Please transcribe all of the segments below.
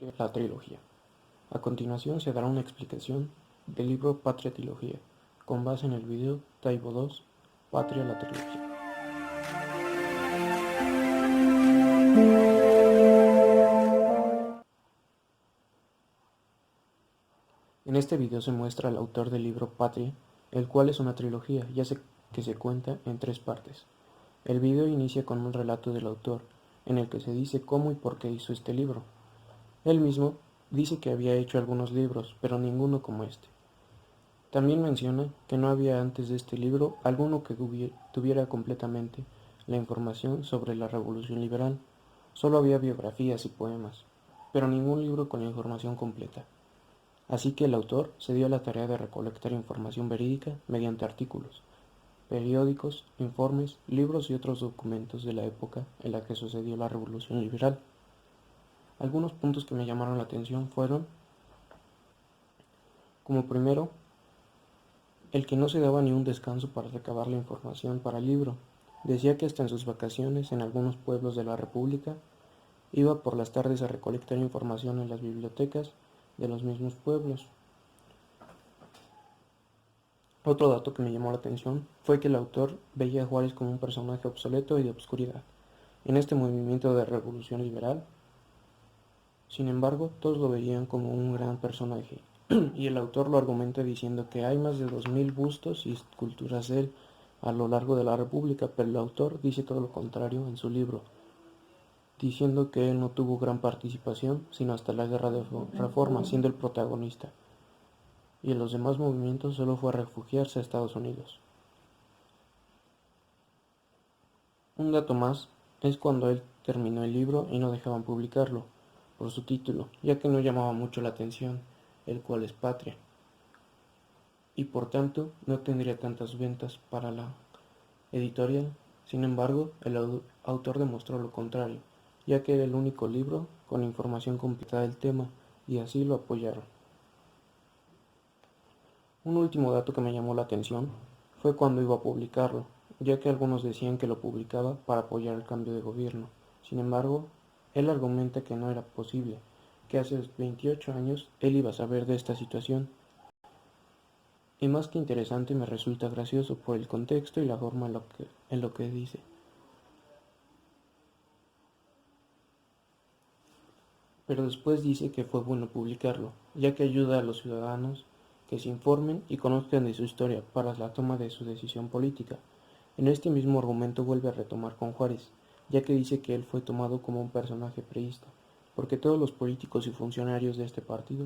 La trilogía. A continuación se dará una explicación del libro Patria Trilogía, con base en el video Taibo 2, Patria la Trilogía. En este video se muestra al autor del libro Patria, el cual es una trilogía, que se cuenta en 3 partes. El video inicia con un relato del autor, en el que se dice cómo y por qué hizo este libro. Él mismo dice que había hecho algunos libros, pero ninguno como este. También menciona que no había antes de este libro alguno que tuviera completamente la información sobre la Revolución Liberal. Solo había biografías y poemas, pero ningún libro con la información completa. Así que el autor se dio a la tarea de recolectar información verídica mediante artículos, periódicos, informes, libros y otros documentos de la época en la que sucedió la Revolución Liberal. Algunos puntos que me llamaron la atención fueron, como primero, el que no se daba ni un descanso para recabar la información para el libro. Decía que hasta en sus vacaciones en algunos pueblos de la República iba por las tardes a recolectar información en las bibliotecas de los mismos pueblos. Otro dato que me llamó la atención fue que el autor veía a Juárez como un personaje obsoleto y de obscuridad en este movimiento de revolución liberal. Sin embargo, todos lo veían como un gran personaje, y el autor lo argumenta diciendo que hay más de 2000 bustos y esculturas de él a lo largo de la República, pero el autor dice todo lo contrario en su libro, diciendo que él no tuvo gran participación sino hasta la Guerra de Reforma, siendo el protagonista, y en los demás movimientos solo fue a refugiarse a Estados Unidos. Un dato más es cuando él terminó el libro y no dejaban publicarlo por su título, ya que no llamaba mucho la atención, el cual es Patria, y por tanto no tendría tantas ventas para la editorial. Sin embargo, el autor demostró lo contrario, ya que era el único libro con información completa del tema, y así lo apoyaron. Un último dato que me llamó la atención fue cuando iba a publicarlo, ya que algunos decían que lo publicaba para apoyar el cambio de gobierno. Sin embargo, él argumenta que no era posible, que hace 28 años él iba a saber de esta situación. Y más que interesante, me resulta gracioso por el contexto y la forma en lo que dice. Pero después dice que fue bueno publicarlo, ya que ayuda a los ciudadanos que se informen y conozcan de su historia para la toma de su decisión política. En este mismo argumento vuelve a retomar con Juárez, ya que dice que él fue tomado como un personaje priista, porque todos los políticos y funcionarios de este partido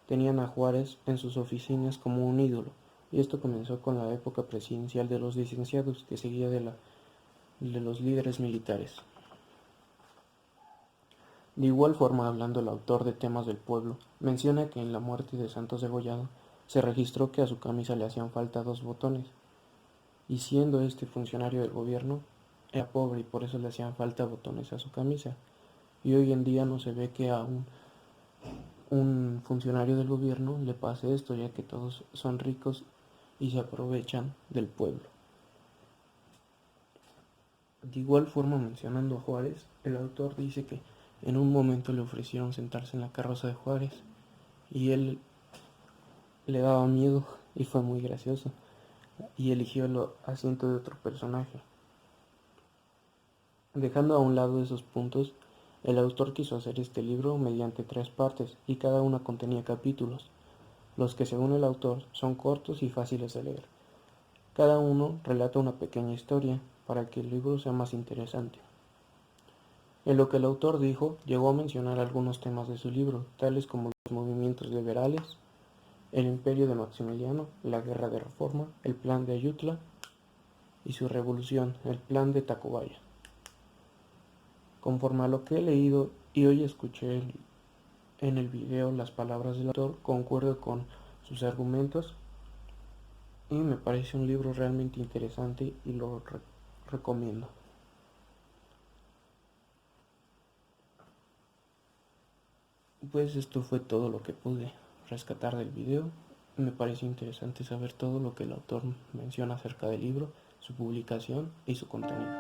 tenían a Juárez en sus oficinas como un ídolo, y esto comenzó con la época presidencial de los licenciados, que seguía de los líderes militares. De igual forma, hablando el autor de Temas del Pueblo, menciona que en la muerte de Santos Degollado se registró que a su camisa le hacían falta 2 botones, y siendo este funcionario del gobierno, era pobre y por eso le hacían falta botones a su camisa. Y hoy en día no se ve que a un funcionario del gobierno le pase esto, ya que todos son ricos y se aprovechan del pueblo. De igual forma, mencionando a Juárez, el autor dice que en un momento le ofrecieron sentarse en la carroza de Juárez y él le daba miedo y fue muy gracioso y eligió el asiento de otro personaje. Dejando a un lado esos puntos, el autor quiso hacer este libro mediante 3 partes y cada una contenía capítulos, los que según el autor son cortos y fáciles de leer. Cada uno relata una pequeña historia para que el libro sea más interesante. En lo que el autor dijo, llegó a mencionar algunos temas de su libro, tales como los movimientos liberales, el imperio de Maximiliano, la guerra de reforma, el plan de Ayutla y su revolución, el plan de Tacubaya. Conforme a lo que he leído y hoy escuché en el video las palabras del autor, concuerdo con sus argumentos y me parece un libro realmente interesante y lo recomiendo. Pues esto fue todo lo que pude rescatar del video. Me pareció interesante saber todo lo que el autor menciona acerca del libro, su publicación y su contenido.